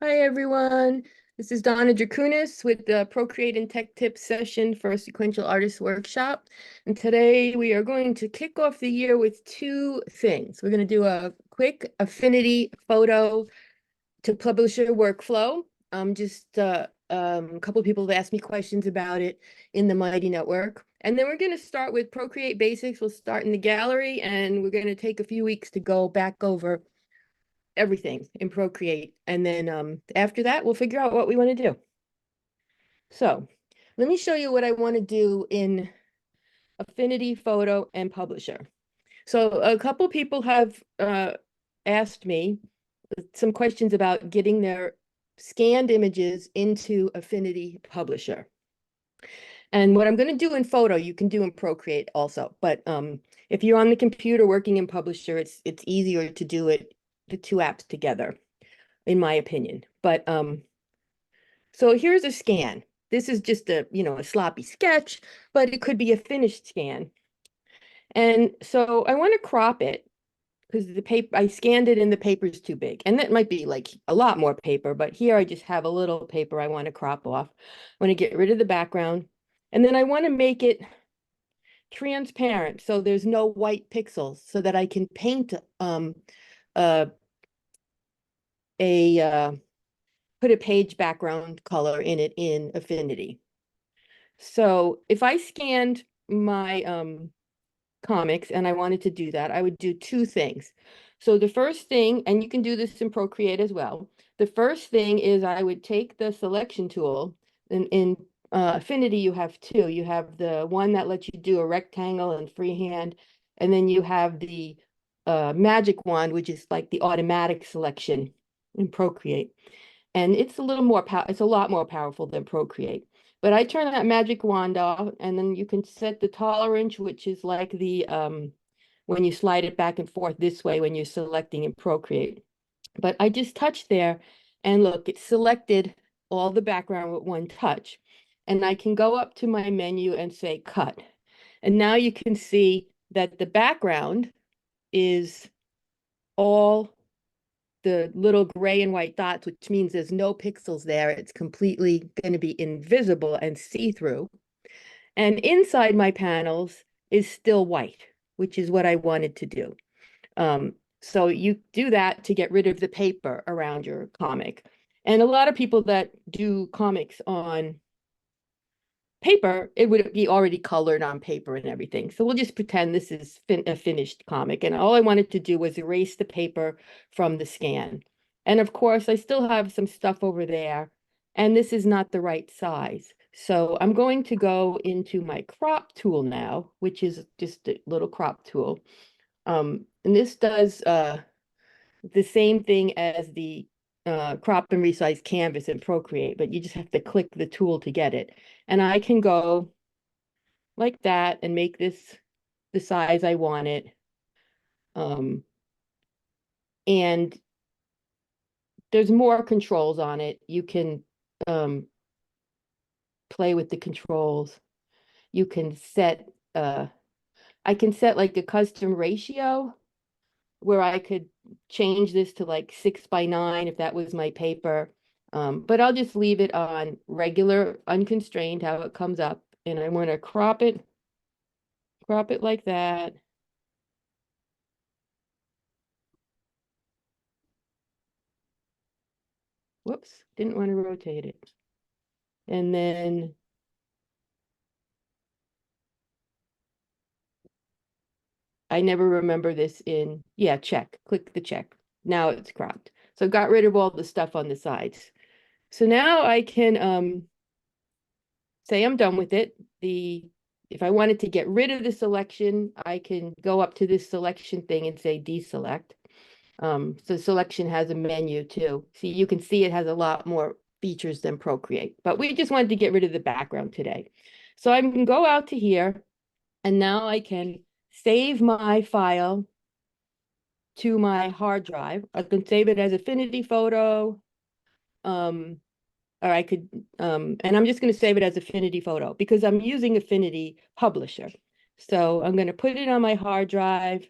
Hi, everyone. This is Donna Druchunas with the Procreate and Tech Tips session for Sequential Artist Workshop. And today we are going to kick off the year with two things. We're going to do a quick Affinity photo to publisher workflow. A couple of people have asked me questions about it in the Mighty Network. And then we're going to start with Procreate Basics. We'll start in the gallery, and we're going to take a few weeks to go back over everything in Procreate. And then after that, we'll figure out what we want to do. So let me show you what I want to do in Affinity Photo and Publisher. So a couple people have asked me some questions about getting their scanned images into Affinity Publisher. And what I'm going to do in Photo, you can do in Procreate also. But if you're on the computer working in Publisher, it's easier to do it, the two apps together, in my opinion. But so here's a scan. This is just a sloppy sketch, but it could be a finished scan. And so I want to crop it because the paper, I scanned it and the paper is too big. And that might be like a lot more paper, but here I just have a little paper I want to crop off. I want to get rid of the background. And then I want to make it transparent so there's no white pixels so that I can paint uh, a put a page background color in it in Affinity. So if I scanned my comics and I wanted to do that, I would do two things. So the first thing, and you can do this in Procreate as well, the first thing is I would take the selection tool. In Affinity, you have two. You have the one that lets you do a rectangle and freehand, and then you have the magic wand, which is like the automatic selection in Procreate. And it's a little more it's a lot more powerful than Procreate. But I turn that magic wand off, and then you can set the tolerance, which is like the when you slide it back and forth this way when you're selecting in Procreate. But I just touch there, and look, it's selected all the background with one touch. And I can go up to my menu and say cut. And now you can see that the background is all the little gray and white dots, which means there's no pixels there. It's completely going to be invisible and see-through. And inside my panels is still white, which is what I wanted to do. So you do that to get rid of the paper around your comic. And a lot of people that do comics on paper, it would be already colored on paper and everything. So we'll just pretend this is a finished comic. And all I wanted to do was erase the paper from the scan. And of course, I still have some stuff over there, and this is not the right size. So I'm going to go into my crop tool now, which is just a little crop tool. And this does the same thing as the crop and resize canvas in Procreate, but you just have to click the tool to get it. And I can go like that and make this the size I want it. And there's more controls on it. You can play with the controls. You can set, I can set like a custom ratio where I could change this to like 6:9 if that was my paper. But I'll just leave it on regular, unconstrained, how it comes up. And I want to crop it like that. Whoops, didn't want to rotate it. And then I never remember this in, yeah, check, click the check. Now it's cropped. So got rid of all the stuff on the sides. So now I can say I'm done with it. If I wanted to get rid of the selection, I can go up to this selection thing and say deselect. So selection has a menu too. See, you can see it has a lot more features than Procreate, but we just wanted to get rid of the background today. So I can go out to here, and now I can save my file to my hard drive. I can save it as Affinity photo, or I could, and I'm just going to save it as Affinity photo because I'm using Affinity Publisher. So I'm going to put it on my hard drive,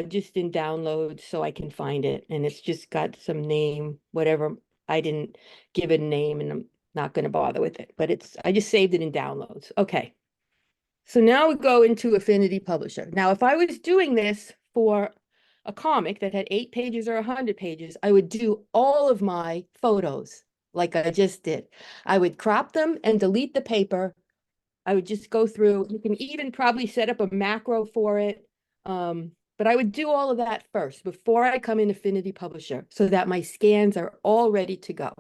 just in downloads so I can find it. And it's just got some name, whatever I didn't give it a name and I'm not going to bother with it, but I just saved it in downloads. Okay. So now we go into Affinity Publisher. Now, if I was doing this for a comic that had 8 pages or 100 pages, I would do all of my photos like I just did. I would crop them and delete the paper. I would just go through. You can even probably set up a macro for it. But I would do all of that first before I come in Affinity Publisher so that my scans are all ready to go.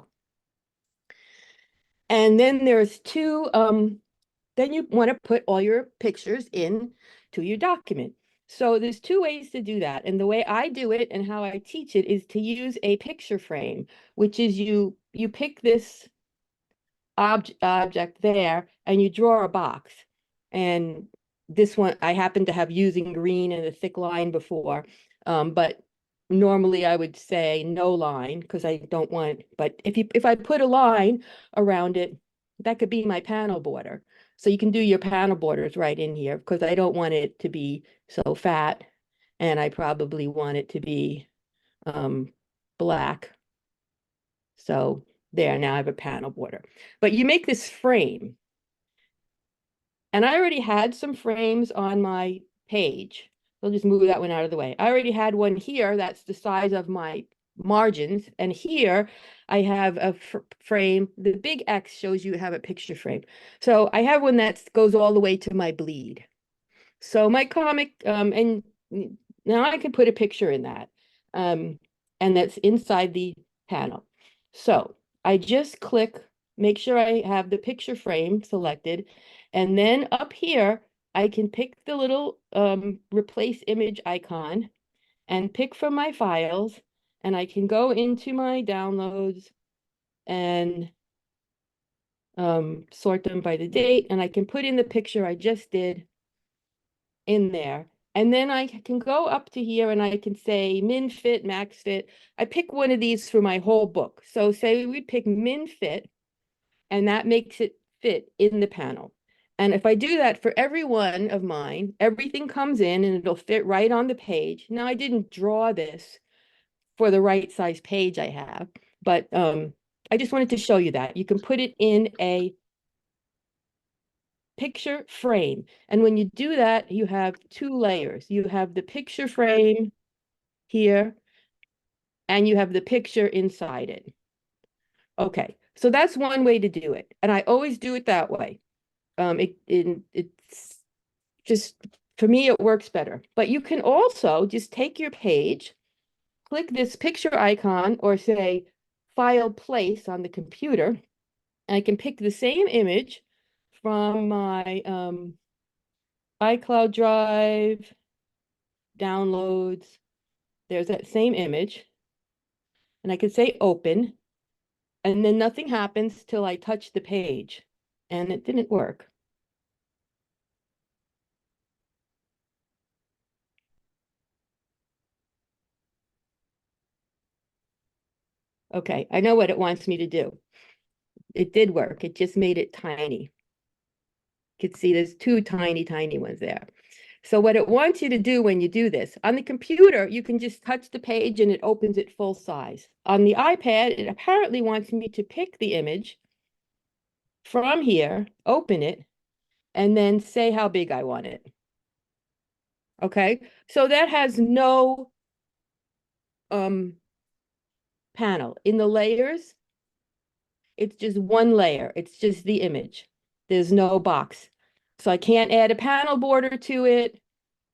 And then there's two, then you want to put all your pictures in to your document. So there's 2 ways to do that. And the way I do it and how I teach it is to use a picture frame, which is you pick this object there and you draw a box. And this one, I happen to have using green and a thick line before, but normally I would say no line because I don't want, but if I put a line around it, that could be my panel border. So you can do your panel borders right in here because I don't want it to be so fat and I probably want it to be black. So there, now I have a panel border. But you make this frame. And I already had some frames on my page. I'll just move that one out of the way. I already had one here that's the size of my margins. And here I have a frame. The big X shows you have a picture frame. So I have one that goes all the way to my bleed. So my comic, and now I can put a picture in that. And that's inside the panel. So I just click, make sure I have the picture frame selected. And then up here, I can pick the little replace image icon and pick from my files. And I can go into my downloads and sort them by the date. And I can put in the picture I just did in there. And then I can go up to here and I can say min fit, max fit. I pick one of these for my whole book. So say we pick min fit, and that makes it fit in the panel. And if I do that for every one of mine, everything comes in and it'll fit right on the page. Now I didn't draw this for the right size page I have, but I just wanted to show you that. You can put it in a picture frame. And when you do that, you have 2 layers. You have the picture frame here, and you have the picture inside it. Okay, so that's one way to do it. And I always do it that way. It's just, for me, it works better. But you can also just take your page, click this picture icon, or say file place on the computer, and I can pick the same image from my iCloud Drive, downloads. There's that same image. And I can say open. And then nothing happens till I touch the page. And it didn't work. Okay, I know what it wants me to do. It did work. It just made it tiny. You can see there's 2 tiny, tiny ones there. So what it wants you to do when you do this, on the computer, you can just touch the page and it opens it full size. On the iPad, it apparently wants me to pick the image from here, open it, and then say how big I want it. Okay, so that has no panel. In the layers, it's just one layer. It's just the image. There's no box. So I can't add a panel border to it.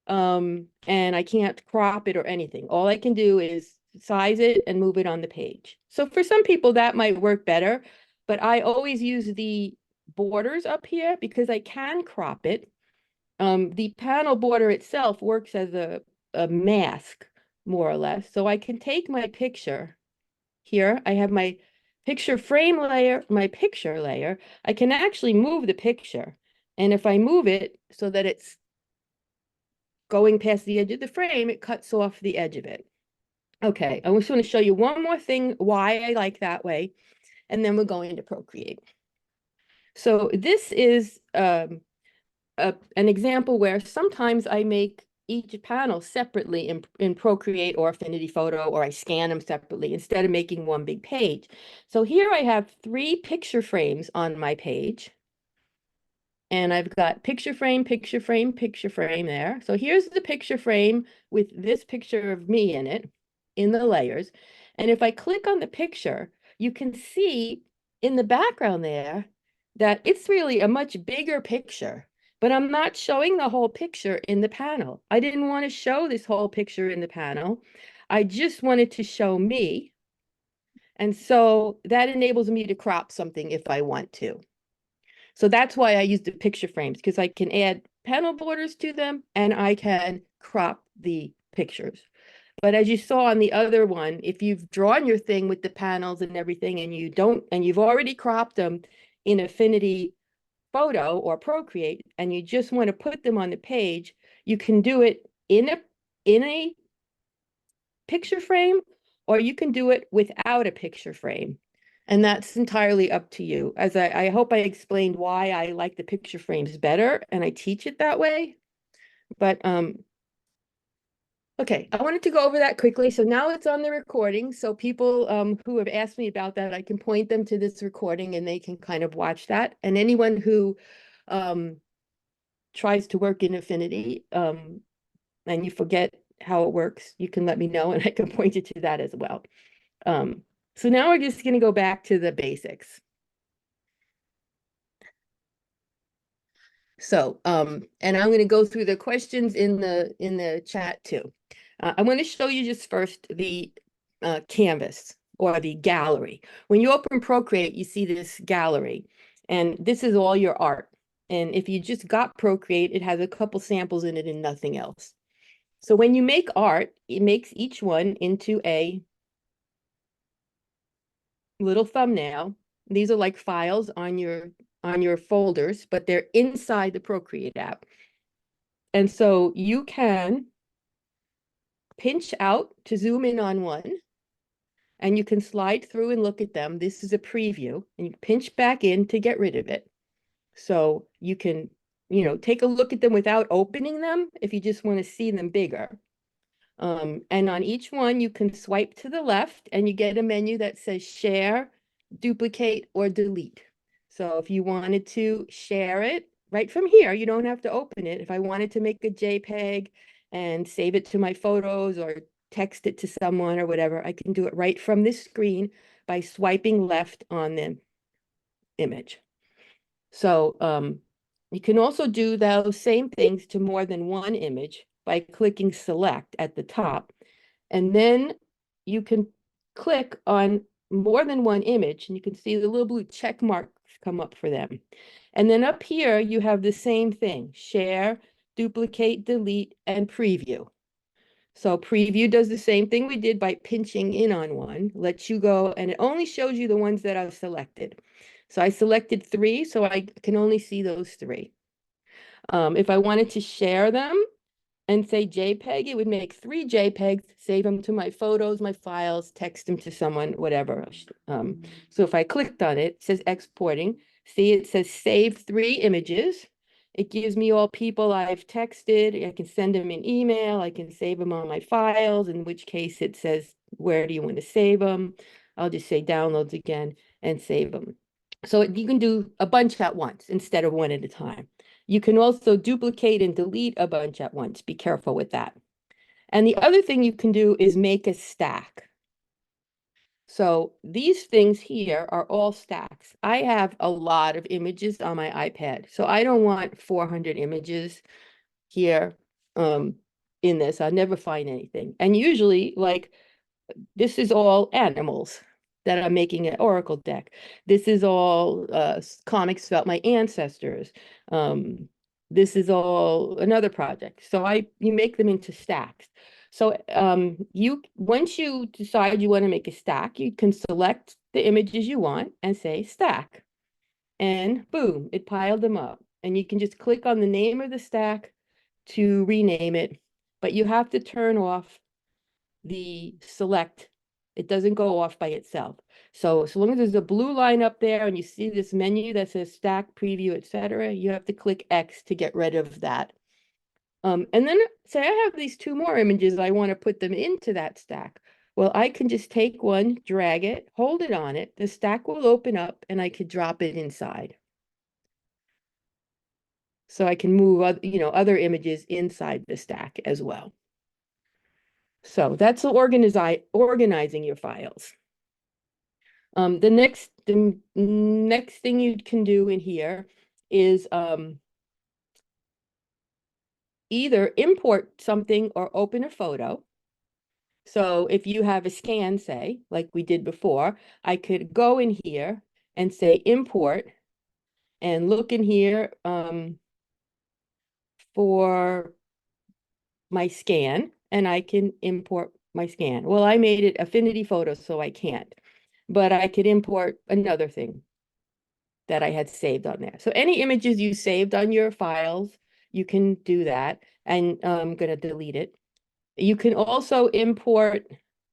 And I can't crop it or anything. All I can do is size it and move it on the page. So for some people that might work better, but I always use the borders up here because I can crop it. The panel border itself works as a mask, more or less. So I can take my picture here. I have my picture frame layer, my picture layer. I can actually move the picture. And if I move it so that it's going past the edge of the frame, it cuts off the edge of it. Okay, I just want to show you one more thing why I like that way, and then we're going to Procreate. So this is an example where sometimes I make each panel separately in Procreate or Affinity Photo, or I scan them separately instead of making one big page. So here I have 3 picture frames on my page. And I've got picture frame, picture frame, picture frame there. So here's the picture frame with this picture of me in it, in the layers. And if I click on the picture, you can see in the background there that it's really a much bigger picture, but I'm not showing the whole picture in the panel. I didn't want to show this whole picture in the panel. I just wanted to show me. And so that enables me to crop something if I want to. So that's why I use the picture frames, because I can add panel borders to them and I can crop the pictures. But as you saw on the other one, if you've drawn your thing with the panels and everything and you've already cropped them in Affinity Photo or Procreate and you just want to put them on the page, you can do it in a picture frame, or you can do it without a picture frame. And that's entirely up to you. As I hope I explained why I like the picture frames better and I teach it that way. But okay, I wanted to go over that quickly. So now it's on the recording. So people who have asked me about that, I can point them to this recording and they can kind of watch that. And anyone who tries to work in Affinity and you forget how it works, you can let me know and I can point you to that as well. So now we're just going to go back to the basics. So, and I'm going to go through the questions in the chat too. I want to show you just first the canvas or the gallery. When you open Procreate, you see this gallery, and this is all your art. And if you just got Procreate, it has a couple samples in it and nothing else. So when you make art, it makes each one into a little thumbnail. These are like files on your folders, but they're inside the Procreate app. And so you can pinch out to zoom in on one, and you can slide through and look at them. This is a preview, and you pinch back in to get rid of it. So you can, take a look at them without opening them if you just want to see them bigger. And on each one, you can swipe to the left and you get a menu that says share, duplicate, or delete. So if you wanted to share it right from here, you don't have to open it. If I wanted to make a JPEG and save it to my photos or text it to someone or whatever, I can do it right from this screen by swiping left on the image. So you can also do those same things to more than one image by clicking select at the top. And then you can click on more than one image and you can see the little blue check marks come up for them. And then up here, you have the same thing, share, duplicate, delete, and preview. So preview does the same thing we did by pinching in on one, lets you go, and it only shows you the ones that I've selected. So I selected 3, so I can only see those 3. If I wanted to share them and say JPEG, it would make 3 JPEGs, save them to my photos, my files, text them to someone, whatever. So if I clicked on it, it says exporting. See, it says save 3 images. It gives me all people I've texted. I can send them an email. I can save them on my files, in which case it says, where do you want to save them? I'll just say downloads again and save them. So you can do a bunch at once instead of one at a time. You can also duplicate and delete a bunch at once. Be careful with that. And the other thing you can do is make a stack. So these things here are all stacks. I have a lot of images on my iPad, so I don't want 400 images here in this. I'll never find anything. And usually, like, this is all animals that I'm making an Oracle deck. This is all comics about my ancestors. This is all another project. So you make them into stacks. So once you decide you want to make a stack, you can select the images you want and say stack. And boom, it piled them up. And you can just click on the name of the stack to rename it. But you have to turn off the select. It doesn't go off by itself. So as long as there's a blue line up there and you see this menu that says stack, preview, etc., you have to click X to get rid of that And then say I have these two more images, I want to put them into that stack. Well, I can just take one, drag it, hold it on it, the stack will open up and I could drop it inside. So I can move other images inside the stack as well. So that's organizing your files. The next thing you can do in here is either import something or open a photo. So if you have a scan, say, like we did before, I could go in here and say import and look in here for my scan, and I can import my scan. Well, I made it Affinity Photos, so I can't, but I could import another thing that I had saved on there. So any images you saved on your files, you can do that, and I'm going to delete it. You can also import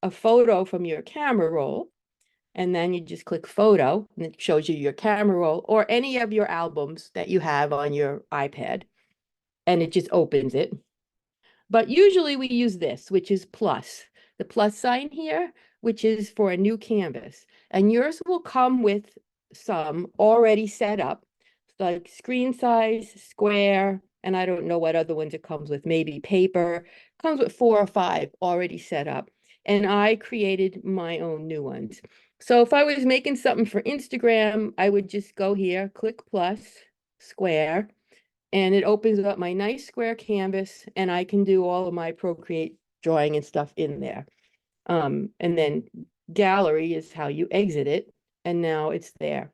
a photo from your camera roll, and then you just click photo, and it shows you your camera roll or any of your albums that you have on your iPad, and it just opens it. But usually we use this, which is plus, the plus sign here, which is for a new canvas. And yours will come with some already set up, like screen size, square, and I don't know what other ones it comes with, maybe paper. Comes with 4 or 5 already set up. And I created my own new ones. So if I was making something for Instagram, I would just go here, click plus, square, and it opens up my nice square canvas and I can do all of my Procreate drawing and stuff in there. And then gallery is how you exit it. And now it's there.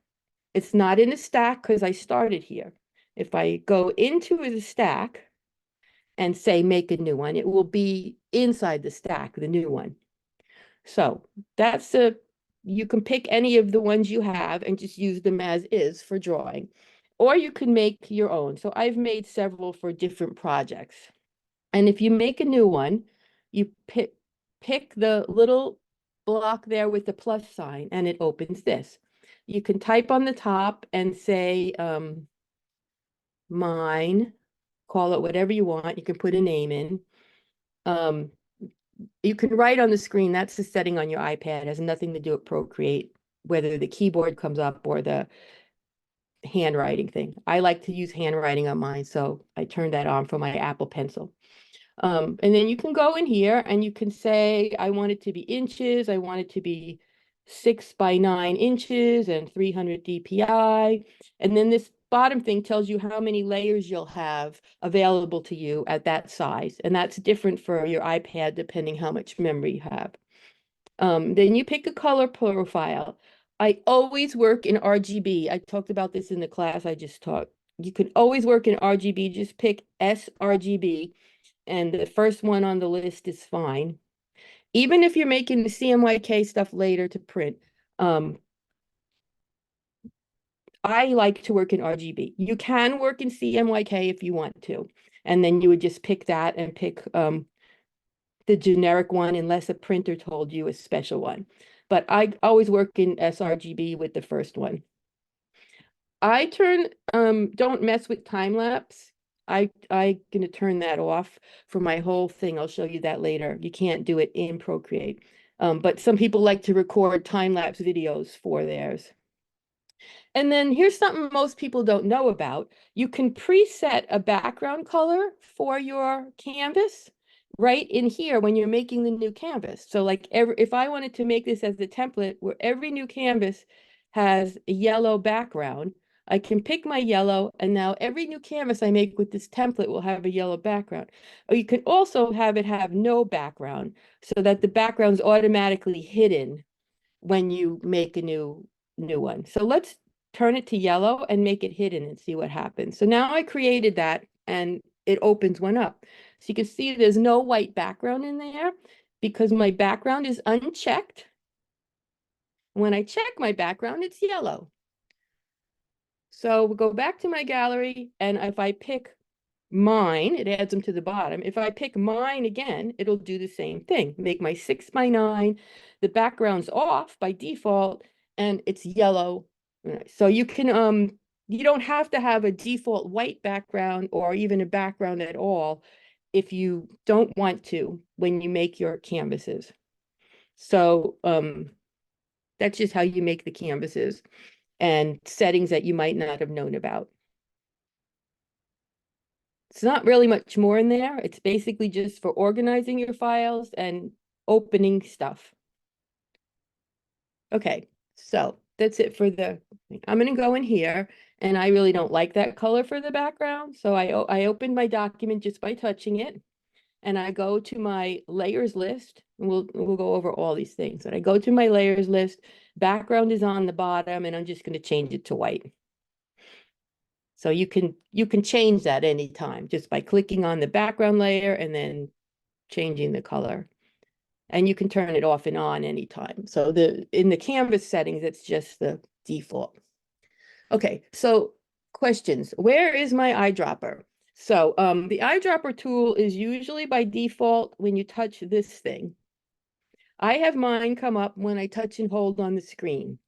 It's not in a stack because I started here. If I go into the stack and say make a new one, it will be inside the stack, the new one. So that's you can pick any of the ones you have and just use them as is for drawing. Or you can make your own. So I've made several for different projects. And if you make a new one, you pick the little block there with the plus sign and it opens this. You can type on the top and say mine, call it whatever you want. You can put a name in. You can write on the screen. That's the setting on your iPad. It has nothing to do with Procreate, whether the keyboard comes up or the handwriting thing. I like to use handwriting on mine, so I turned that on for my Apple Pencil. And then you can go in here and you can say, I want it to be inches. I want it to be 6 by 9 inches and 300 DPI. And then this bottom thing tells you how many layers you'll have available to you at that size. And that's different for your iPad, depending how much memory you have. Then you pick a color profile. I always work in RGB. I talked about this in the class I just taught. You can always work in RGB. Just pick sRGB, and the first one on the list is fine. Even if you're making the CMYK stuff later to print, I like to work in RGB. You can work in CMYK if you want to, and then you would just pick that and pick the generic one unless a printer told you a special one. But I always work in sRGB with the first one. I don't mess with time lapse. I gonna turn that off for my whole thing. I'll show you that later. You can't do it in Procreate. But some people like to record time lapse videos for theirs. And then here's something most people don't know about. You can preset a background color for your canvas right in here when you're making the new canvas. So like if I wanted to make this as a template where every new canvas has a yellow background, I can pick my yellow, and now every new canvas I make with this template will have a yellow background. Or you can also have it have no background so that the background's automatically hidden when you make a new one. So let's turn it to yellow and make it hidden and see what happens. So now I created that and it opens one up. So you can see there's no white background in there because my background is unchecked. When I check my background, it's yellow. So we'll go back to my gallery, and if I pick mine, it adds them to the bottom. If I pick mine again, it'll do the same thing. Make my 6 by 9. The background's off by default, and it's yellow. So you can you don't have to have a default white background or even a background at all if you don't want to when you make your canvases. So that's just how you make the canvases and settings that you might not have known about. It's not really much more in there. It's basically just for organizing your files and opening stuff. Okay, so that's it for the, I'm gonna go in here and I really don't like that color for the background. So I opened my document just by touching it and I go to my layers list and we'll go over all these things. And I go to my layers list, background is on the bottom and I'm just gonna change it to white. So you can change that anytime just by clicking on the background layer and then changing the color. And you can turn it off and on anytime. So in the canvas settings, it's just the default. Okay, so questions. Where is my eyedropper? So the eyedropper tool is usually by default when you touch this thing. I have mine come up when I touch and hold on the screen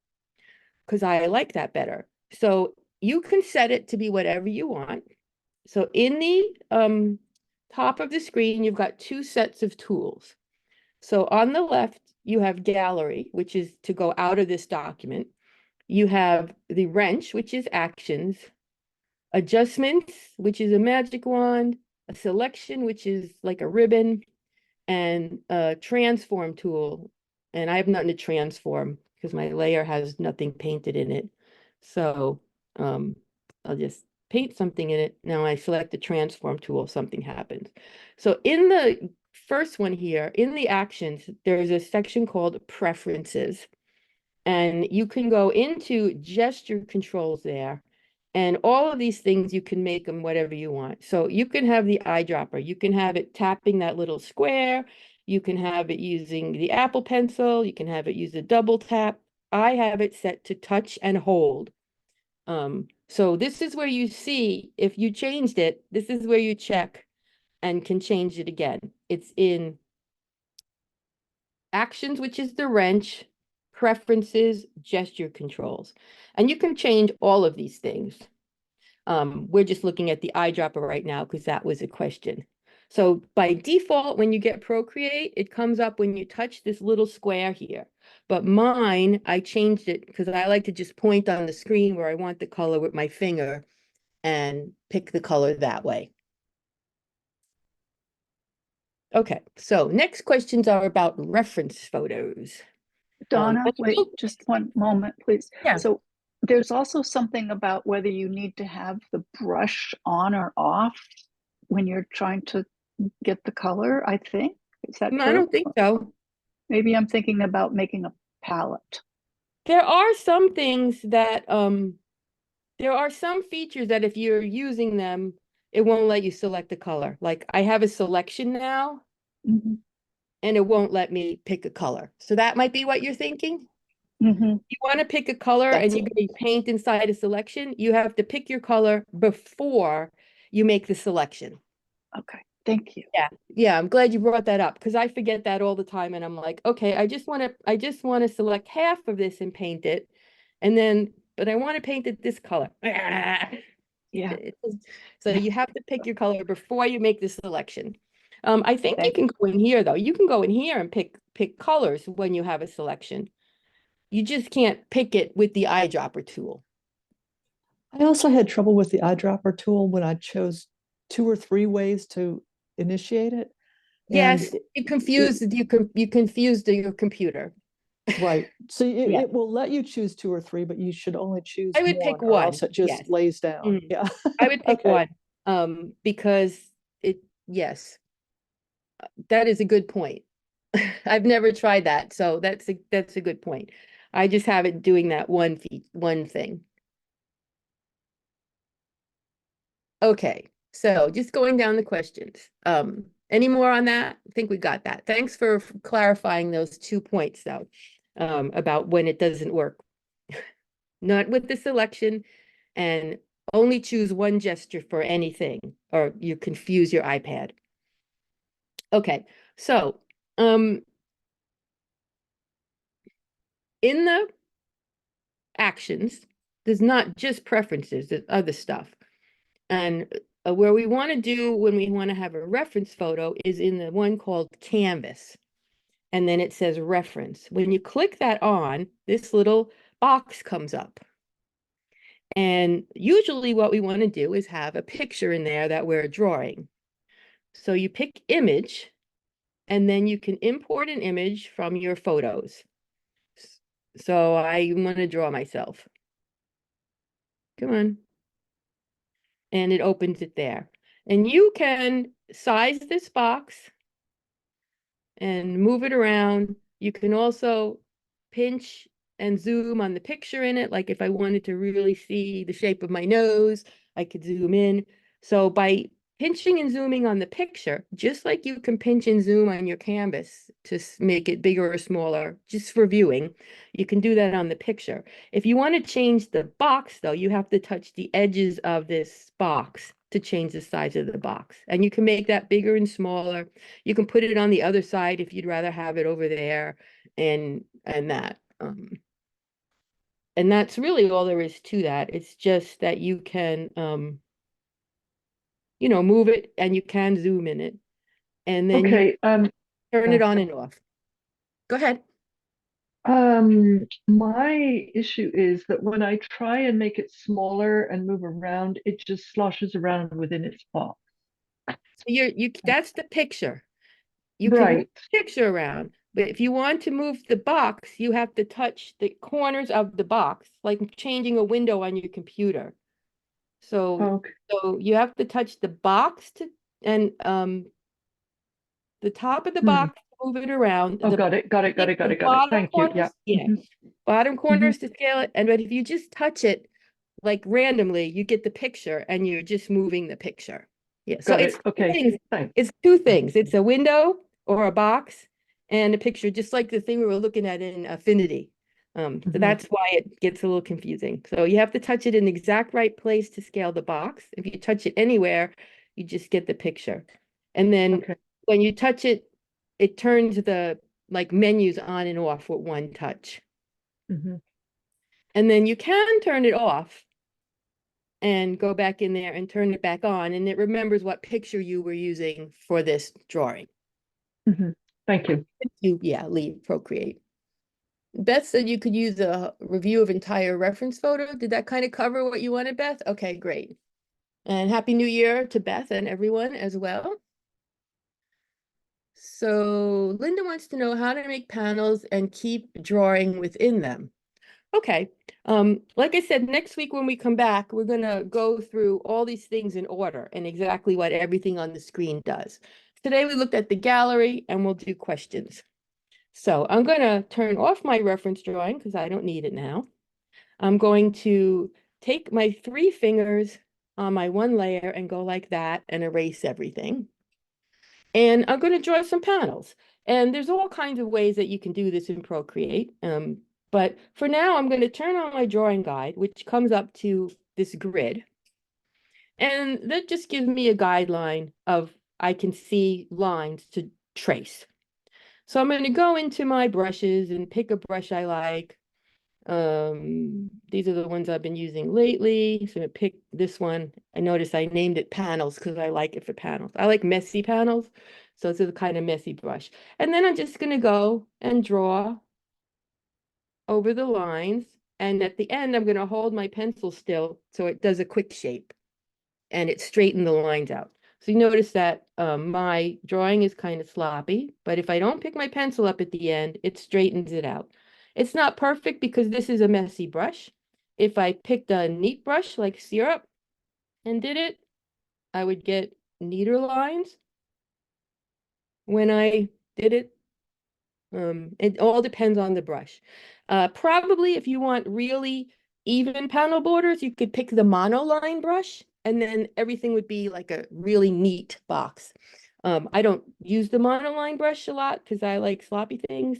because I like that better. So you can set it to be whatever you want. So in the top of the screen, you've got two sets of tools. So on the left, you have gallery, which is to go out of this document. You have the wrench, which is actions, adjustments, which is a magic wand, a selection, which is like a ribbon, and a transform tool. And I have nothing to transform because my layer has nothing painted in it. So I'll just paint something in it. Now I select the transform tool, something happens. So in the first one here, in the actions, there's a section called preferences. And you can go into gesture controls there. And all of these things, you can make them whatever you want. So you can have the eyedropper. You can have it tapping that little square. You can have it using the Apple Pencil. You can have it use a double tap. I have it set to touch and hold. So this is where you see, if you changed it, this is where you check and can change it again. It's in actions, which is the wrench, preferences, gesture controls. And you can change all of these things. We're just looking at the eyedropper right now because that was a question. So by default, when you get Procreate, it comes up when you touch this little square here. But mine, I changed it because I like to just point on the screen where I want the color with my finger and pick the color that way. Okay, so next questions are about reference photos. Donna, wait just one moment, please. Yeah. So there's also something about whether you need to have the brush on or off when you're trying to get the color, I think. Is that I true? don't think so. Maybe I'm thinking about making a palette. There are some things that there are some features that if you're using them, it won't let you select the color. Like I have a selection now Mhm. and it won't let me pick a color. So that might be what you're thinking. Mhm. You want to pick a color and That's you're it. going to paint inside a selection, you have to pick your color before you make the selection. Okay, thank you. Yeah, I'm glad you brought that up because I forget that all the time and I'm like, okay, I just want to select half of this and paint it. And then, but I want to paint it this color. Yeah, So you have to pick your color before you make the selection. I think you thank can go in here though. You can go in here and pick colors when you have a selection. You just can't pick it with the eyedropper tool. I also had trouble with the eyedropper tool when I chose two or three ways to initiate it. And Yes, you it confused your computer. right. So Yeah, it will let you choose two or three, but you should only choose I would pick one or one. else it Yes. just lays down. Mm. Yeah. I would pick Okay. one. Because yes, that is a good point. I've never tried that, so that's a good point. I just have it doing that one thing. Okay, so just going down the questions. Any more on that? I think we got that. Thanks for clarifying those 2 points though, about when it doesn't work. Not with the selection and only choose one gesture for anything or you confuse your iPad. Okay, so in the actions, there's not just preferences, there's other stuff. And where we want to do when we want to have a reference photo is in the one called Canvas. And then it says reference. When you click that on, this little box comes up. And usually what we want to do is have a picture in there that we're drawing. So you pick image, and then you can import an image from your photos. So I want to draw myself. Come on. And it opens it there. And you can size this box and move it around. You can also pinch and zoom on the picture in it. Like if I wanted to really see the shape of my nose, I could zoom in. So by pinching and zooming on the picture, just like you can pinch and zoom on your canvas to make it bigger or smaller, just for viewing, you can do that on the picture. If you want to change the box, though, you have to touch the edges of this box to change the size of the box. And you can make that bigger and smaller. You can put it on the other side if you'd rather have it over there and that. And that's really all there is to that. It's just that you can move it and you can zoom in it. And then you Okay, turn it on and off. Go ahead. my issue is that when I try and make it smaller and move around, it just sloshes around within its box. So that's the picture. You can move Right. the picture around, but if you want to move the box, you have to touch the corners of the box, like changing a window on your computer. So Okay. so you have to touch the box and the top of the Hmm. box to move it around. Oh, got it. Got it. The Got it. bottom Thank you. Yeah. corners, yeah. Mhm. Bottom Mhm. corners to scale it. But if you just touch it like randomly, you get the picture and you're just moving the picture. Yeah. So Got it's it. Okay. Thanks. it's two things. It's a window or a box and a picture, just like the thing we were looking at in Affinity. So Mhm. that's why it gets a little confusing. So you have to touch it in the exact right place to scale the box. If you touch it anywhere, you just get the picture. And then Okay. when you touch it, it turns the like menus on and off with one touch. Mhm. And then you can turn it off and go back in there and turn it back on, and it remembers what picture you were using for this drawing. Mhm. Thank you. Leave Procreate. Beth said you could use a review of entire reference photo. Did that kind of cover what you wanted, Beth? Okay, great. And Happy New Year to Beth and everyone as well. So Linda wants to know how to make panels and keep drawing within them. Okay. Like I said, next week when we come back, we're gonna go through all these things in order and exactly what everything on the screen does. Today we looked at the gallery and we'll do questions. So I'm gonna turn off my reference drawing because I don't need it now. I'm going to take my 3 fingers on my one layer and go like that and erase everything. And I'm going to draw some panels. And there's all kinds of ways that you can do this in Procreate. But for now, I'm going to turn on my drawing guide, which comes up to this grid. And that just gives me a guideline of I can see lines to trace. So I'm going to go into my brushes and pick a brush I like. These are the ones I've been using lately. So I'm gonna pick this one. I noticed I named it panels because I like it for panels. I like messy panels. So it's a kind of messy brush. And then I'm just gonna go and draw over the lines. And at the end, I'm gonna hold my pencil still so it does a quick shape and it straightened the lines out. So you notice that my drawing is kind of sloppy, but if I don't pick my pencil up at the end, it straightens it out. It's not perfect because this is a messy brush. If I picked a neat brush like syrup and did it, I would get neater lines when I did it. It all depends on the brush. Probably if you want really even panel borders, you could pick the monoline brush and then everything would be like a really neat box. I don't use the monoline brush a lot because I like sloppy things.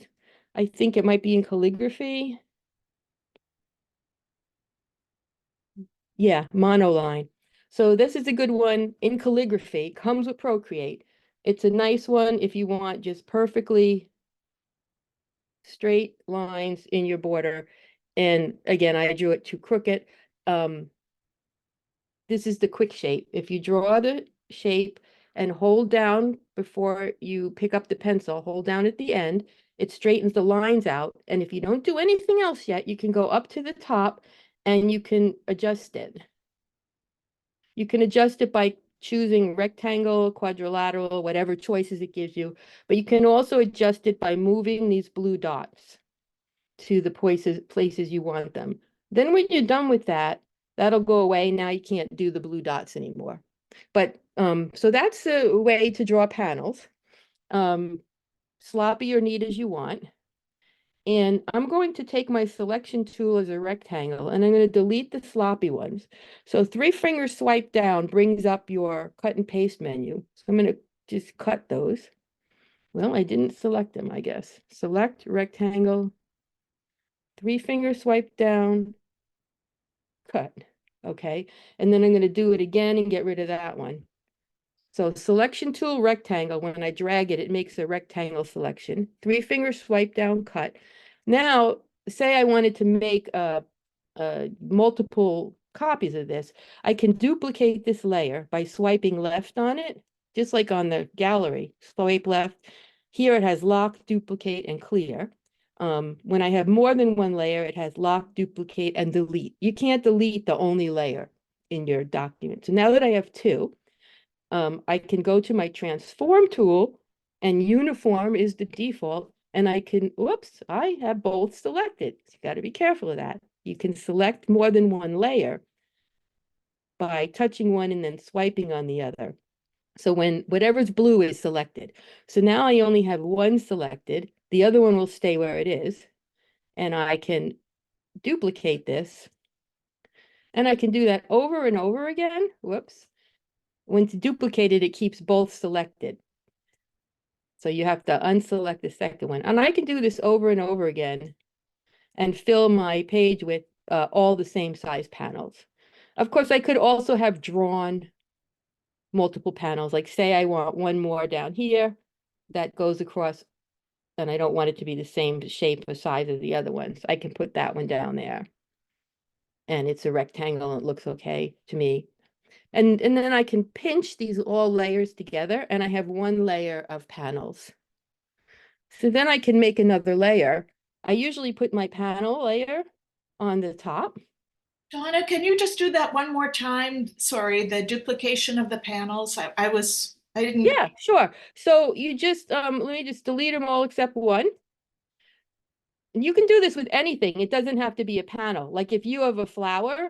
I think it might be in calligraphy. Yeah, monoline. So this is a good one in calligraphy. Comes with Procreate. It's a nice one if you want just perfectly straight lines in your border. And again, I drew it too crooked. This is the quick shape. If you draw the shape and hold down before you pick up the pencil, hold down at the end, it straightens the lines out. And if you don't do anything else yet, you can go up to the top and you can adjust it. You can adjust it by choosing rectangle, quadrilateral, whatever choices it gives you. But you can also adjust it by moving these blue dots to the places you want them. Then when you're done with that, that'll go away. Now you can't do the blue dots anymore. But so that's a way to draw panels. Sloppy or neat as you want. And I'm going to take my selection tool as a rectangle and I'm going to delete the sloppy ones. So 3-finger swipe down brings up your cut and paste menu. So I'm going to just cut those. Well, I didn't select them, I guess. Select rectangle, 3-finger swipe down, cut. Okay. And then I'm going to do it again and get rid of that one. So selection tool rectangle, when I drag it, it makes a rectangle selection. 3-finger swipe down, cut. Now, say I wanted to make multiple copies of this, I can duplicate this layer by swiping left on it, just like on the gallery. Swipe left. Here it has lock, duplicate, and clear. When I have more than one layer, it has lock, duplicate, and delete. You can't delete the only layer in your document. So now that I have two, I can go to my transform tool and uniform is the default. And I can, whoops, I have both selected. You got to be careful of that. You can select more than one layer by touching one and then swiping on the other. So when whatever's blue is selected. So now I only have one selected. The other one will stay where it is. And I can duplicate this. And I can do that over and over again. Whoops. When it's duplicated, it keeps both selected. So you have to unselect the second one. And I can do this over and over again and fill my page with all the same size panels. Of course, I could also have drawn multiple panels. Like say I want one more down here that goes across and I don't want it to be the same shape or size as the other ones. I can put that one down there. And it's a rectangle and it looks okay to me. And then I can pinch these all layers together and I have one layer of panels. So then I can make another layer. I usually put my panel layer on the top. Donna, can you just do that one more time? Sorry, the duplication of the panels. I didn't. Yeah, sure. So you just, let me just delete them all except one. And you can do this with anything. It doesn't have to be a panel. Like if you have a flower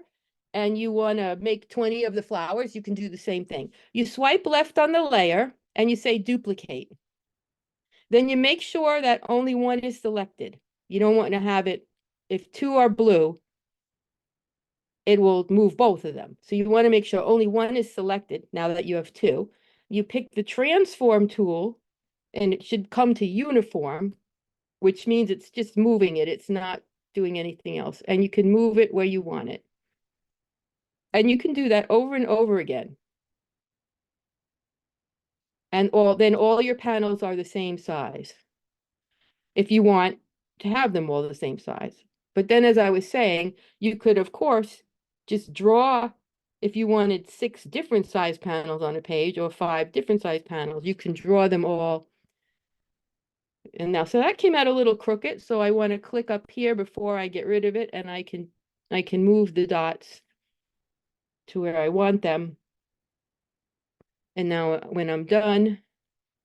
and you want to make 20 of the flowers, you can do the same thing. You swipe left on the layer and you say duplicate. Then you make sure that only one is selected. You don't want to have it, if two are blue, it will move both of them. So you want to make sure only one is selected now that you have two. You pick the transform tool and it should come to uniform, which means it's just moving it. It's not doing anything else. And you can move it where you want it. And you can do that over and over again. And then all your panels are the same size, if you want to have them all the same size. But then, as I was saying, you could, of course, just draw, if you wanted 6 different size panels on a page or 5 different size panels, you can draw them all. And now, so that came out a little crooked. So I want to click up here before I get rid of it, and I can move the dots to where I want them. And now when I'm done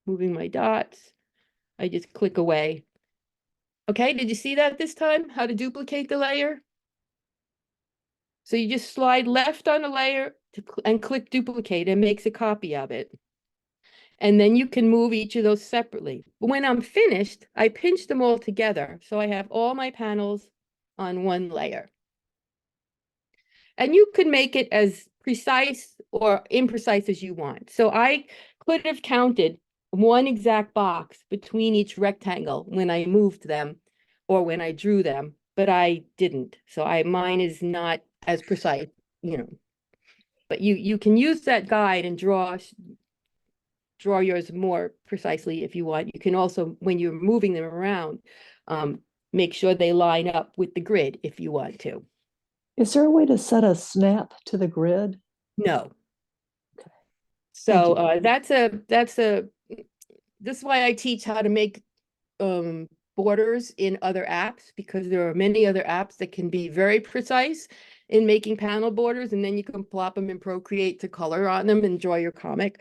moving my dots, I just click away. Okay, did you see that this time? How to duplicate the layer? So you just slide left on a layer and click duplicate and makes a copy of it. And then you can move each of those separately. But when I'm finished, I pinch them all together. So I have all my panels on one layer. And you could make it as precise or imprecise as you want. So I could have counted one exact box between each rectangle when I moved them or when I drew them, but I didn't. So mine is not as precise, but you can use that guide and draw yours more precisely if you want. You can also, when you're moving them around, make sure they line up with the grid if you want to. Is there a way to set a snap to the grid? No. Okay. So Thank you. this is why I teach how to make borders in other apps, because there are many other apps that can be very precise in making panel borders, and then you can plop them in Procreate to color on them and draw your comic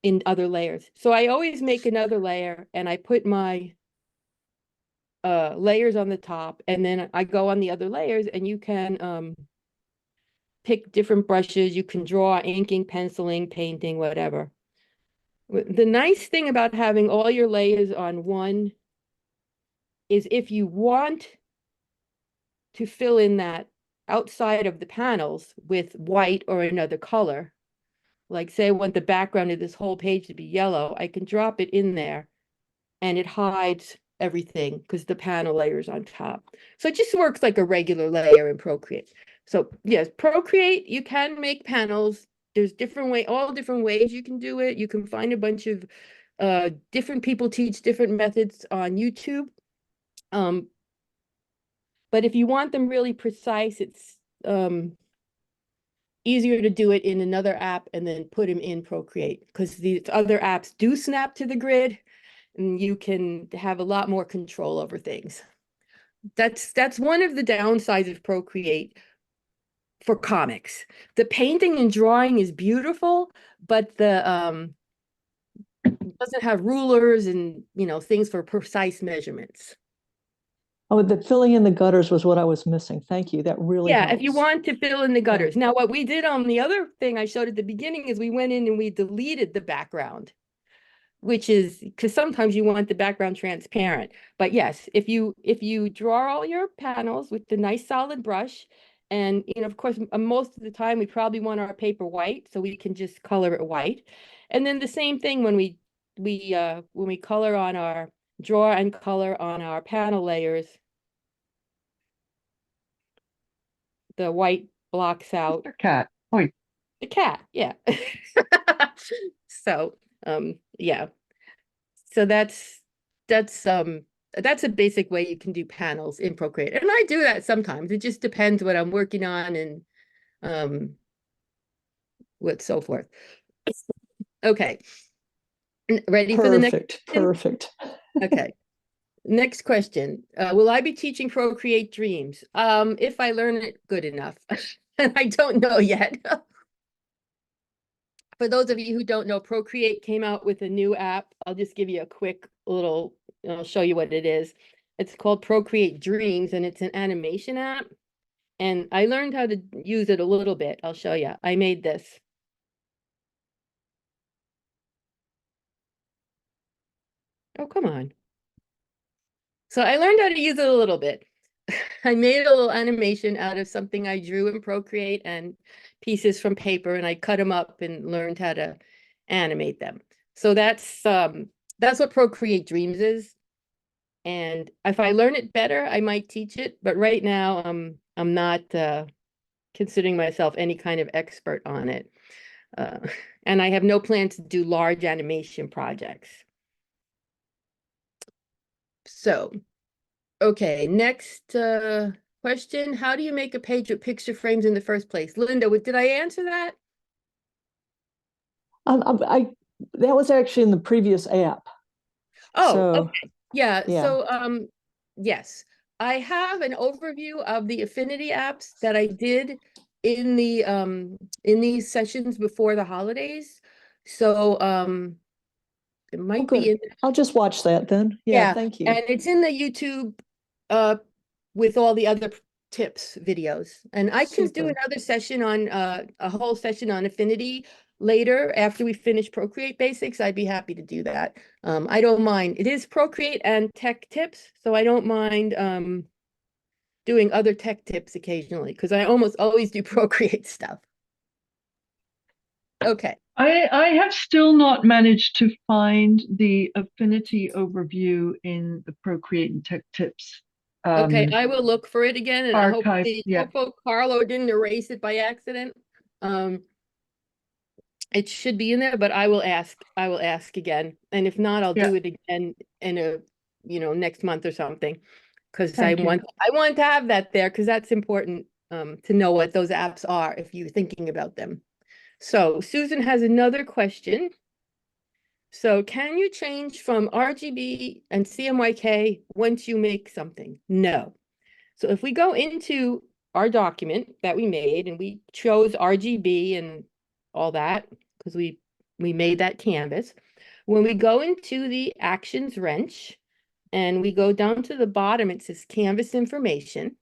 in other layers. So I always make another layer and I put my layers on the top, and then I go on the other layers, and you can pick different brushes. You can draw, inking, penciling, painting, whatever. The nice thing about having all your layers on one is if you want to fill in that outside of the panels with white or another color, like say I want the background of this whole page to be yellow, I can drop it in there and it hides everything because the panel layer is on top. So it just works like a regular layer in Procreate. So yes, Procreate, you can make panels. There's all different ways you can do it. You can find a bunch of different people teach different methods on YouTube. But if you want them really precise, it's easier to do it in another app and then put them in Procreate, because these other apps do snap to the grid and you can have a lot more control over things. That's one of the downsides of Procreate for comics. The painting and drawing is beautiful, but the doesn't have rulers and things for precise measurements. Oh, the filling in the gutters was what I was missing. Thank you. That really Yeah, helps. if you want to fill in the gutters. Now, what we did on the other thing I showed at the beginning is we went in and we deleted the background, which is because sometimes you want the background transparent. But yes, if you draw all your panels with the nice solid brush, and of course, most of the time we probably want our paper white, so we can just color it white. And then the same thing when we color on our draw and color on our panel layers, the white blocks out Cat. Oi. the cat. Yeah. So yeah. So that's a basic way you can do panels in Procreate. And I do that sometimes. It just depends what I'm working on and what so forth. Okay. Ready for the next question? Perfect. Okay. Next question. Will I be teaching Procreate Dreams? If I learn it good enough. And I don't know yet. For those of you who don't know, Procreate came out with a new app. I'll just give you a quick little, I'll show you what it is. It's called Procreate Dreams, and it's an animation app. And I learned how to use it a little bit. I'll show you. I made this. Oh, come on. So I learned how to use it a little bit. I made a little animation out of something I drew in Procreate and pieces from paper, and I cut them up and learned how to animate them. So that's what Procreate Dreams is. And if I learn it better, I might teach it. But right now, I'm not considering myself any kind of expert on it. And I have no plan to do large animation projects. So, okay, next question. How do you make a page with picture frames in the first place? Linda, did I answer that? That was actually in the previous app. Oh, So, okay. Yeah. yeah. So, yes, I have an overview of the Affinity apps that I did in these sessions before the holidays. So, it Oh, might be good. in, I'll just watch that then. Yeah, thank you. and it's in the YouTube with all the other tips videos. And I can do Super. another session on a whole session on Affinity later after we finish Procreate Basics. I'd be happy to do that. I don't mind. It is Procreate and tech tips, so I don't mind doing other tech tips occasionally, because I almost always do Procreate stuff. Okay. I have still not managed to find the Affinity overview in the Procreate and Tech Tips. Okay, I will look for it again, and archive, hopefully Carlo didn't erase it by accident. It should be in there, but I will ask again. And if not, I'll do it again in a next month or something. Because Thank you. I want to have that there because that's important to know what those apps are if you're thinking about them. So Susan has another question. So can you change from RGB and CMYK once you make something? No. So if we go into our document that we made and we chose RGB and all that, because we made that canvas, when we go into the actions wrench and we go down to the bottom, it says canvas information.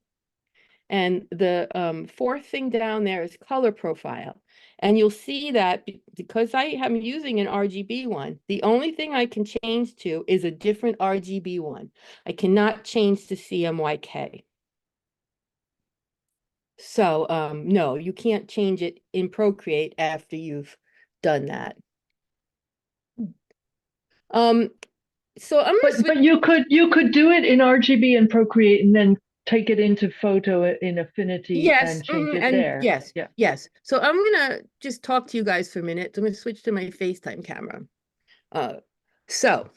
And the fourth thing down there is color profile. And you'll see that because I am using an RGB one, the only thing I can change to is a different RGB one. I cannot change to CMYK. So no, you can't change it in Procreate after you've done that. So I'm gonna switch. But you could do it in RGB and Procreate and then take it into photo in Affinity Yes, and change it and there. yes, Yeah. yes. So I'm gonna just talk to you guys for a minute. I'm gonna switch to my FaceTime camera. So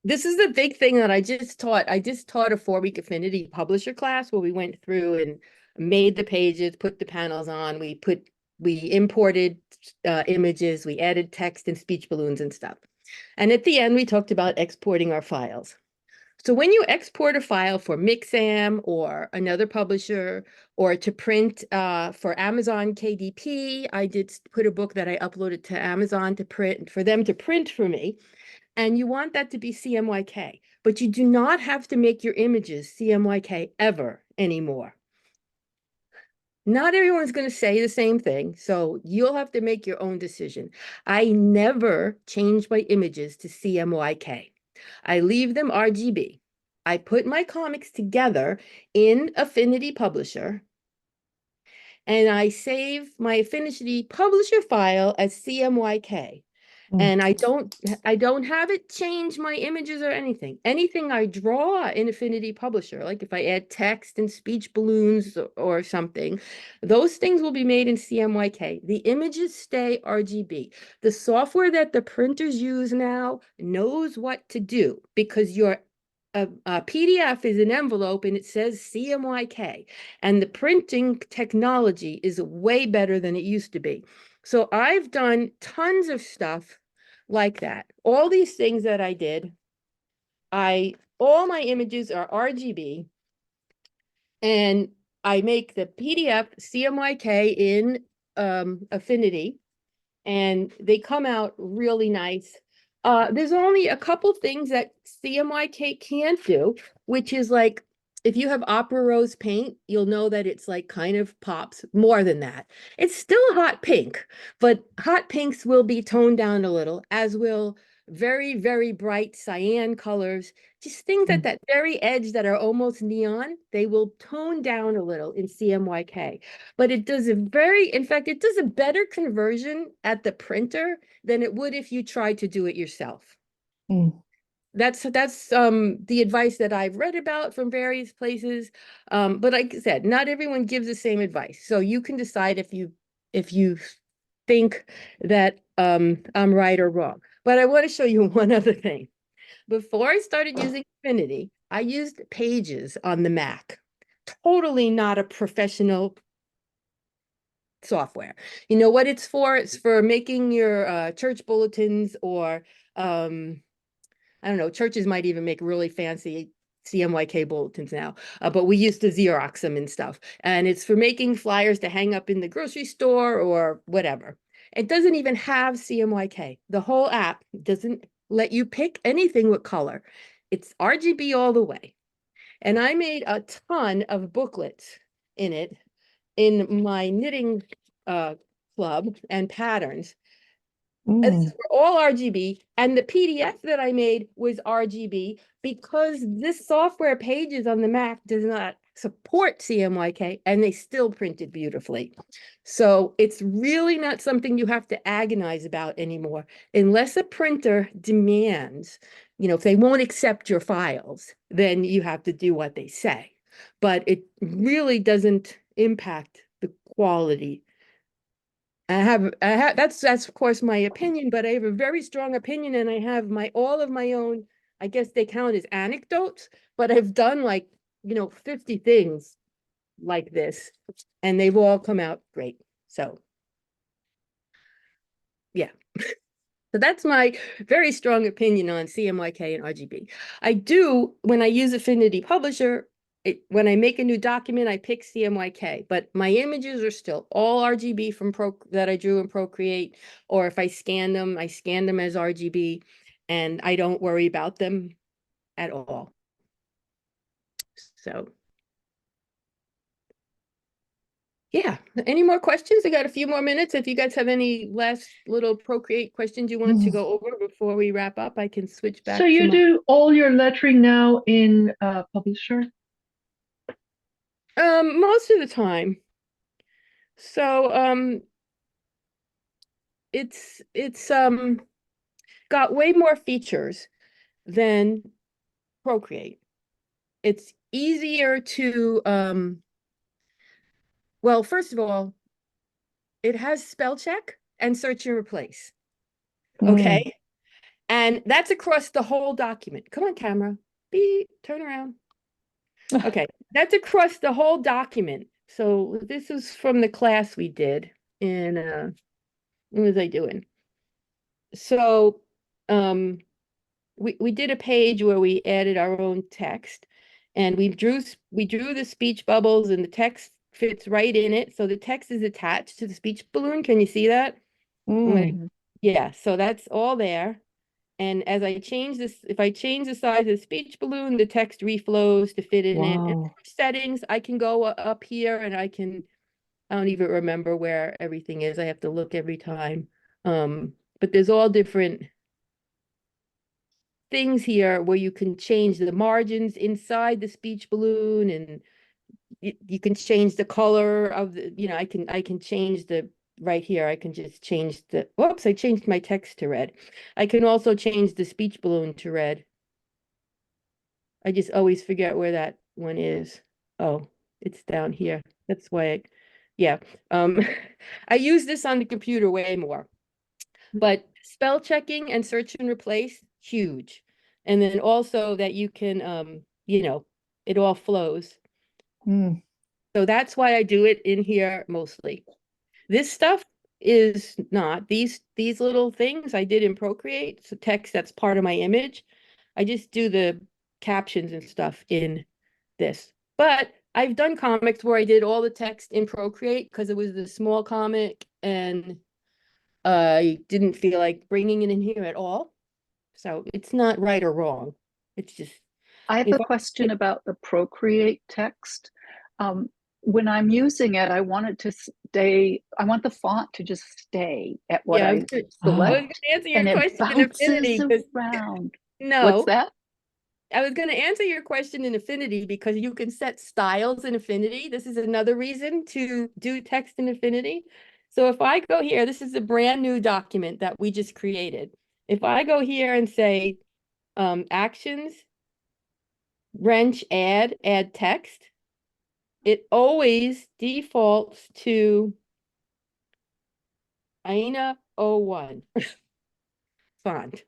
this is the big thing that I just taught. I just taught a 4-week Affinity publisher class where we went through and made the pages, put the panels on. We imported images, we added text and speech balloons and stuff. And at the end, we talked about exporting our files. So when you export a file for Mixam or another publisher or to print for Amazon KDP, I did put a book that I uploaded to Amazon to print for them to print for me. And you want that to be CMYK, but you do not have to make your images CMYK ever anymore. Not everyone's going to say the same thing, so you'll have to make your own decision. I never change my images to CMYK. I leave them RGB. I put my comics together in Affinity Publisher, and I save my Affinity Publisher file as CMYK. And I don't have it change my images or anything. Anything I draw in Affinity Publisher, like if I add text and speech balloons or something, those things will be made in CMYK. The images stay RGB. The software that the printers use now knows what to do because your PDF is an envelope and it says CMYK. And the printing technology is way better than it used to be. So I've done tons of stuff like that. All these things that I did, all my images are RGB, and I make the PDF CMYK in Affinity, and they come out really nice. There's only a couple things that CMYK can't do, which is like if you have Opera Rose paint, you'll know that it's like kind of pops more than that. It's still hot pink, but hot pinks will be toned down a little, as will very, very bright cyan colors. Just things at that very edge that are almost neon, they will tone down a little in CMYK. But it does in fact, it does a better conversion at the printer than it would if you tried to do it yourself. That's the advice that I've read about from various places. But like I said, not everyone gives the same advice. So you can decide if you think that I'm right or wrong. But I want to show you one other thing. Before I started using Affinity, I used Pages on the Mac. Totally not a professional software. You know what it's for? It's for making your church bulletins or I don't know, churches might even make really fancy CMYK bulletins now, but we used to Xerox them and stuff. And it's for making flyers to hang up in the grocery store or whatever. It doesn't even have CMYK. The whole app doesn't let you pick anything with color. It's RGB all the way. And I made a ton of booklets in it in my knitting club and patterns. And these were all RGB, and the PDF that I made was RGB because this software Pages on the Mac does not support CMYK, and they still printed beautifully. So it's really not something you have to agonize about anymore, unless a printer demands, if they won't accept your files, then you have to do what they say. But it really doesn't impact the quality. That's of course my opinion, but I have a very strong opinion, and I have all of my own I guess they count as anecdotes, but I've done like, 50 things like this, and they've all come out great. So, yeah. So that's my very strong opinion on CMYK and RGB. I do, when I use Affinity Publisher, when I make a new document, I pick CMYK, but my images are still all RGB from that I drew in Procreate, or if I scan them as RGB, and I don't worry about them at all. So, yeah, any more questions? I got a few more minutes. If you guys have any last little Procreate questions you want to go over before we wrap up, I can switch back So to you do all your lettering now in Publisher? most of the time. So it's got way more features than Procreate. It's easier to well, first of all, it has spell check and search and replace. Okay. And that's across the whole document. Come on, camera. Turn around. Okay. That's across the whole document. So this is from the class we did in what was I doing? So we did a page where we added our own text, and we drew the speech bubbles, and the text fits right in it. So the text is attached to the speech balloon. Can you see that? Yeah, so that's all there. And as I change this, if I change the size of the speech balloon, the text reflows to fit in it. And Wow. for settings, I can go up here and I don't even remember where everything is. I have to look every time. But there's all different things here where you can change the margins inside the speech balloon, and you can change the color of the, I can change the right here. I can just change whoops, I changed my text to red. I can also change the speech balloon to red. I just always forget where that one is. Oh, it's down here. That's why yeah. I use this on the computer way more. But spell checking and search and replace, huge. And then also that you can, it all flows. So that's why I do it in here mostly. This stuff is not, these little things I did in Procreate, so text that's part of my image. I just do the captions and stuff in this. But I've done comics where I did all the text in Procreate because it was the small comic, and I didn't feel like bringing it in here at all. So it's not right or wrong. It's just, I have a question about the Procreate text. When I'm using it, I want it to stay, I want the font to just stay at what I was gonna select. answer your And it question in bounces Affinity. around. What's No, that? I was going to answer your question in Affinity because you can set styles in Affinity. This is another reason to do text in Affinity. So if I go here, this is a brand new document that we just created. If I go here and say actions, wrench, add text, it always defaults to Aina 01 font.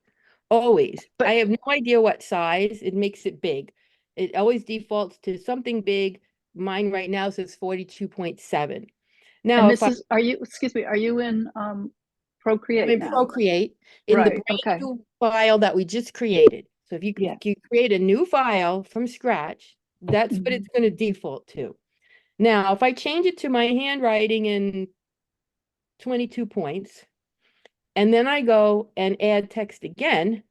Always. But- I have no idea what size. It makes it big. It always defaults to something big. Mine right now says 42.7. Now, And if this is, excuse me, are you in I'm Procreate in now? Procreate, in the Right, brand okay. new file that we just created. So if you, Yeah. you create a new file from scratch, that's what it's going to default to. Now, if I change it to my handwriting in 22 points, and then I go and add text again,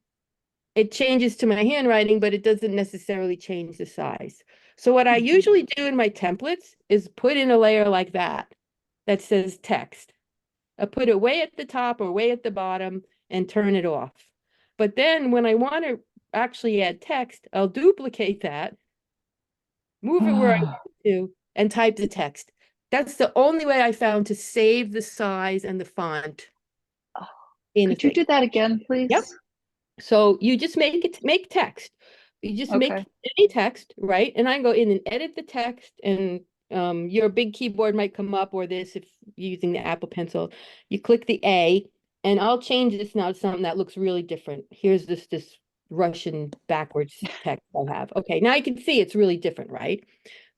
it changes to my handwriting, but it doesn't necessarily change the size. So what I usually do in my templates is put in a layer like that says text. I put it way at the top or way at the bottom and turn it off. But then when I want to actually add text, I'll duplicate that, move it where I want to, and type the text. That's the only way I found to save the size and the font in a Could you thing. do that again, please? Yep. So you just make text. You just make Okay. any text, right? And I go in and edit the text, and your big keyboard might come up, or this if you're using the Apple Pencil. You click the A, and I'll change this now to something that looks really different. Here's this Russian backwards text I have. Okay, now you can see it's really different, right?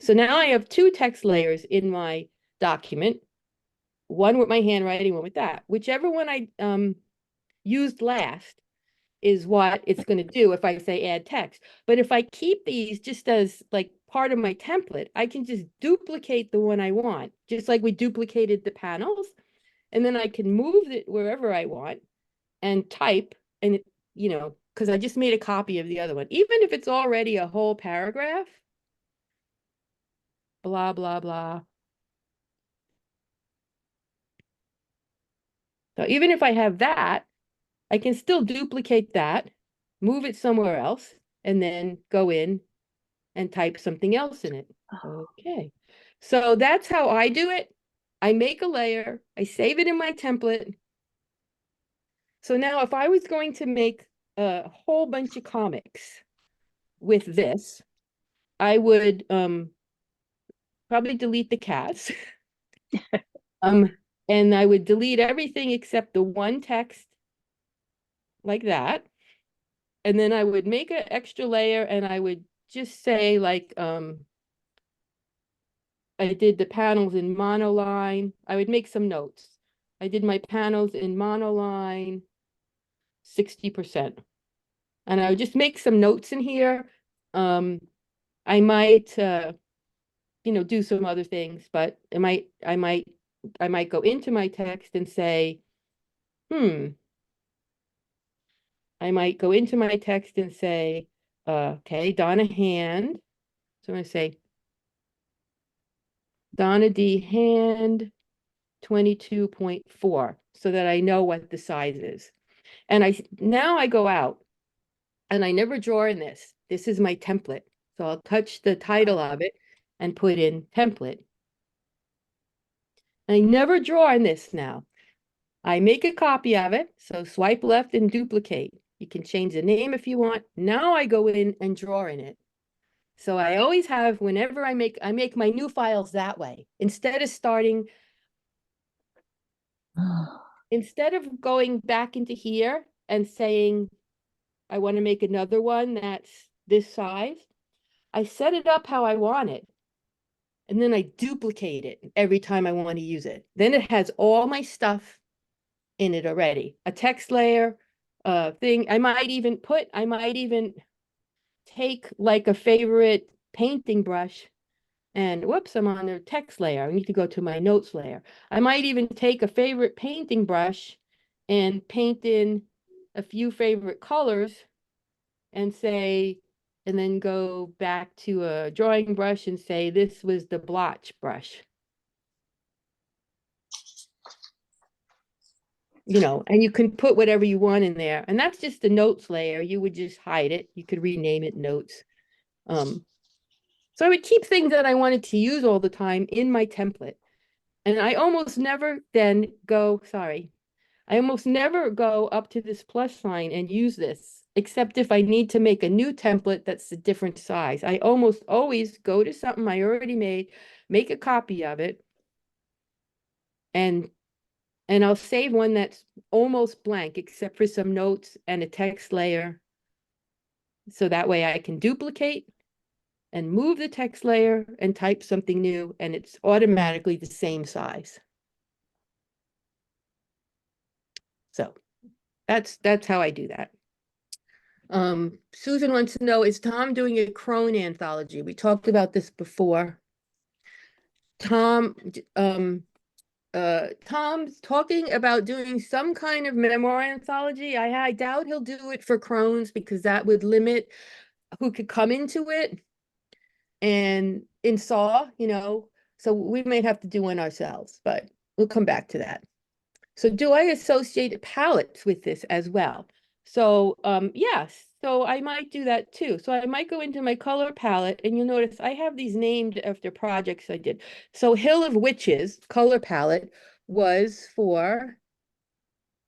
So now I have two text layers in my document, one with my handwriting, one with that. Whichever one I used last is what it's going to do if I say add text. But if I keep these just as like part of my template, I can just duplicate the one I want, just like we duplicated the panels. And then I can move it wherever I want and type, and it, because I just made a copy of the other one, even if it's already a whole paragraph, blah, blah, blah. So even if I have that, I can still duplicate that, move it somewhere else, and then go in and type something else in it. Okay. So that's how I do it. I make a layer, I save it in my template. So now if I was going to make a whole bunch of comics with this, I would probably delete the cats. And I would delete everything except the one text like that. And then I would make an extra layer and I would just say like I did the panels in monoline. I would make some notes. I did my panels in monoline 60%. And I would just make some notes in here. I might do some other things, but I might go into my text and say, I might go into my text and say, okay, Donna Hand. So I'm going to say Donna D Hand 22.4 so that I know what the size is. And now I go out and I never draw in this. This is my template. So I'll touch the title of it and put in template. I never draw in this now. I make a copy of it. So swipe left and duplicate. You can change the name if you want. Now I go in and draw in it. So I always have, whenever I make my new files that way. Instead of going back into here and saying, I want to make another one that's this size, I set it up how I want it. And then I duplicate it every time I want to use it. Then it has all my stuff in it already. A text layer, thing. I might even take like a favorite painting brush and whoops, I'm on the text layer. I need to go to my notes layer. I might even take a favorite painting brush and paint in a few favorite colors and say, and then go back to a drawing brush and say, this was the blotch brush. And you can put whatever you want in there. And that's just the notes layer. You would just hide it. You could rename it notes. So I would keep things that I wanted to use all the time in my template. And I almost never up to this plus sign and use this, except if I need to make a new template that's a different size. I almost always go to something I already made, make a copy of it, and I'll save one that's almost blank, except for some notes and a text layer. So that way I can duplicate and move the text layer and type something new, and it's automatically the same size. So that's how I do that. Susan wants to know, is Tom doing a Crone anthology? We talked about this before. Tom's talking about doing some kind of memoir anthology. I doubt he'll do it for Crohn's because that would limit who could come into it. And in Saw, so we might have to do one ourselves, but we'll come back to that. So do I associate palettes with this as well? So yes, so I might do that too. So I might go into my color palette and you'll notice I have these named after projects I did. So Hill of Witches color palette was for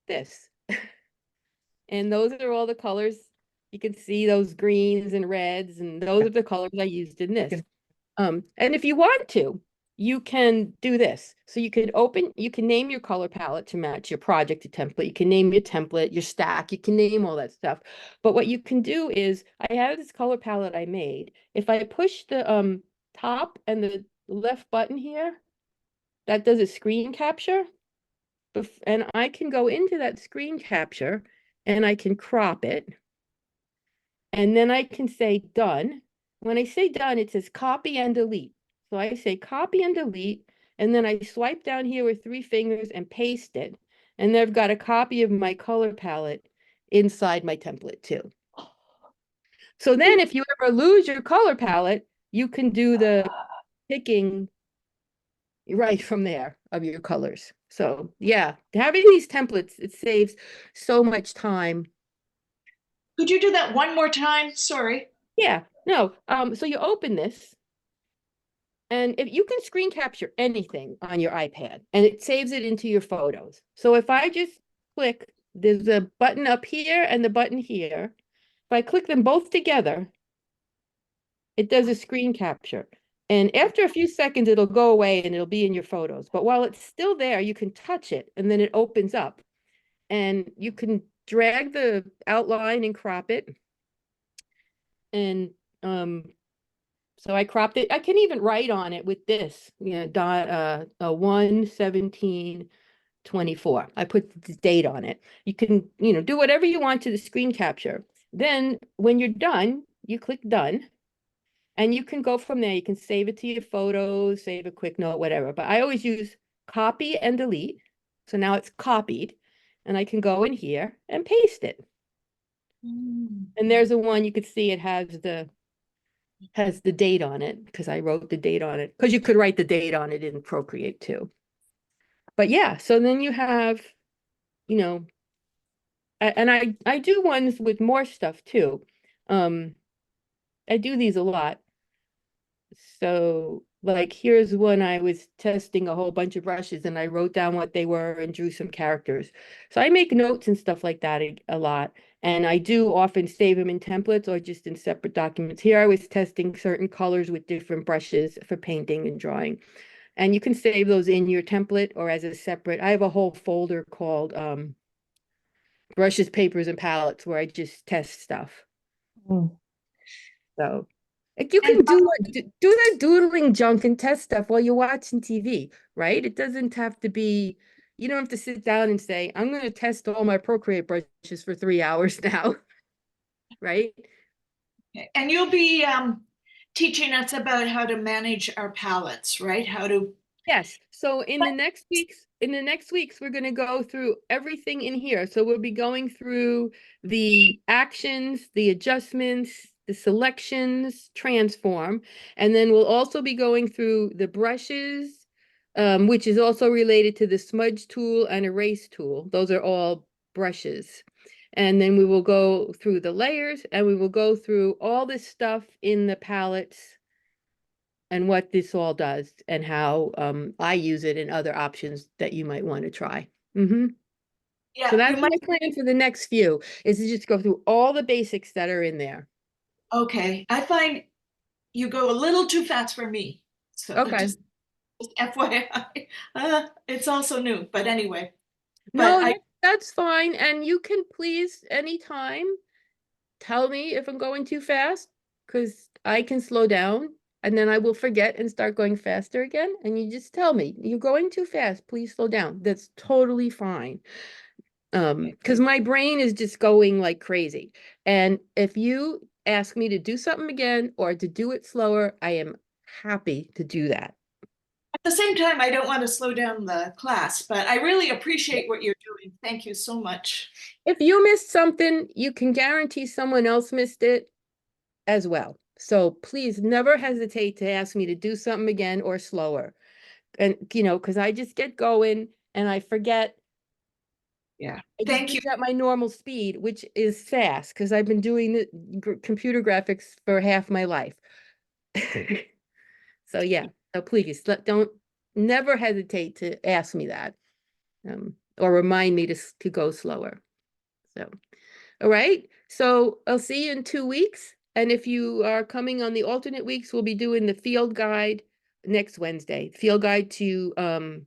this. And those are all the colors. You can see those greens and reds, and those are the colors I used in this. And if you want to, you can do this. So you can name your color palette to match your project, your template. You can name your template, your stack, you can name all that stuff. But what you can do is, I have this color palette I made. If I push the top and the left button here, that does a screen capture. And I can go into that screen capture and I can crop it. And then I can say done. When I say done, it says copy and delete. So I say copy and delete, and then I swipe down here with 3 fingers and paste it. And then I've got a copy of my color palette inside my template too. So then if you ever lose your color palette, you can do the picking right from there of your colors. So yeah, having these templates, it saves so much time. Could you do that one more time? Sorry. Yeah, no, so you open this, and if you can screen capture anything on your iPad, and it saves it into your photos. So if I just click, there's a button up here and the button here. If I click them both together, it does a screen capture. And after a few seconds, it'll go away and it'll be in your photos. But while it's still there, you can touch it and then it opens up. And you can drag the outline and crop it. And so I cropped it. I can even write on it with this, dot 1/17/24. I put the date on it. You can, do whatever you want to the screen capture. Then when you're done, you click done. And you can go from there. You can save it to your photos, save a quick note, whatever. But I always use copy and delete. So now it's copied. And I can go in here and paste it. And there's a one you could see, it has the date on it because I wrote the date on it, because you could write the date on it in Procreate too. But yeah, so then you have, and I do ones with more stuff too. I do these a lot. So like here's one I was testing a whole bunch of brushes and I wrote down what they were and drew some characters. So I make notes and stuff like that a lot. And I do often save them in templates or just in separate documents. Here I was testing certain colors with different brushes for painting and drawing. And you can save those in your template or as a separate. I have a whole folder called brushes, papers, and palettes where I just test stuff. Mm. So like you can do that doodling junk and test stuff while you're watching TV, right? It doesn't have to be, you don't have to sit down and say, I'm going to test all my Procreate brushes for 3 hours now, right? And you'll be teaching us about how to manage our palettes, right? How to. Yes. So in the next weeks, we're going to go through everything in here. So we'll be going through the actions, the adjustments, the selections, transform, and then we'll also be going through the brushes, which is also related to the smudge tool and erase tool. Those are all brushes. And then we will go through the layers and we will go through all this stuff in the palettes and what this all does and how I use it and other options that you might want to try. Yeah, So that's my plan for the next few, is to just go through all the basics that are in there. Okay, I find you go a little too fast for me. So Okay. just FYI, it's also new, but anyway. No, But that's fine. And you can please anytime tell me if I'm going too fast, because I can slow down and then I will forget and start going faster again. And you just tell me, you're going too fast, please slow down. That's totally fine. Because my brain is just going like crazy. And if you ask me to do something again or to do it slower, I am happy to do that. at the same time, I don't want to slow down the class, but I really appreciate what you're doing. Thank you so much. If you missed something, you can guarantee someone else missed it as well. So please never hesitate to ask me to do something again or slower. And, because I just get going and I forget. Yeah. I Thank just you. use at my normal speed, which is fast, because I've been doing the computer graphics for half my life. So yeah, so please don't never hesitate to ask me that, or remind me to go slower. So, all right. So I'll see you in 2 weeks. And if you are coming on the alternate weeks, we'll be doing the field guide next Wednesday, Field Guide to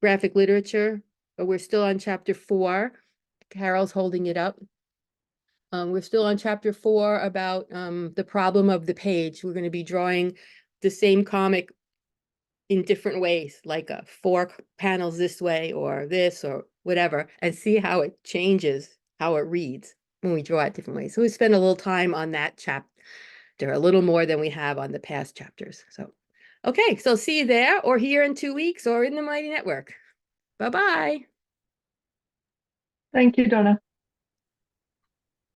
Graphic Literature. But we're still on chapter 4. Carol's holding it up. We're still on chapter 4 about the problem of the page. We're going to be drawing the same comic in different ways, like 4 panels this way or this or whatever, and see how it changes, how it reads when we draw it different ways. So we spend a little time on that chapter, a little more than we have on the past chapters. So, okay, so see you there or here in 2 weeks or in the Mighty Network. Bye-bye. Thank you, Donna.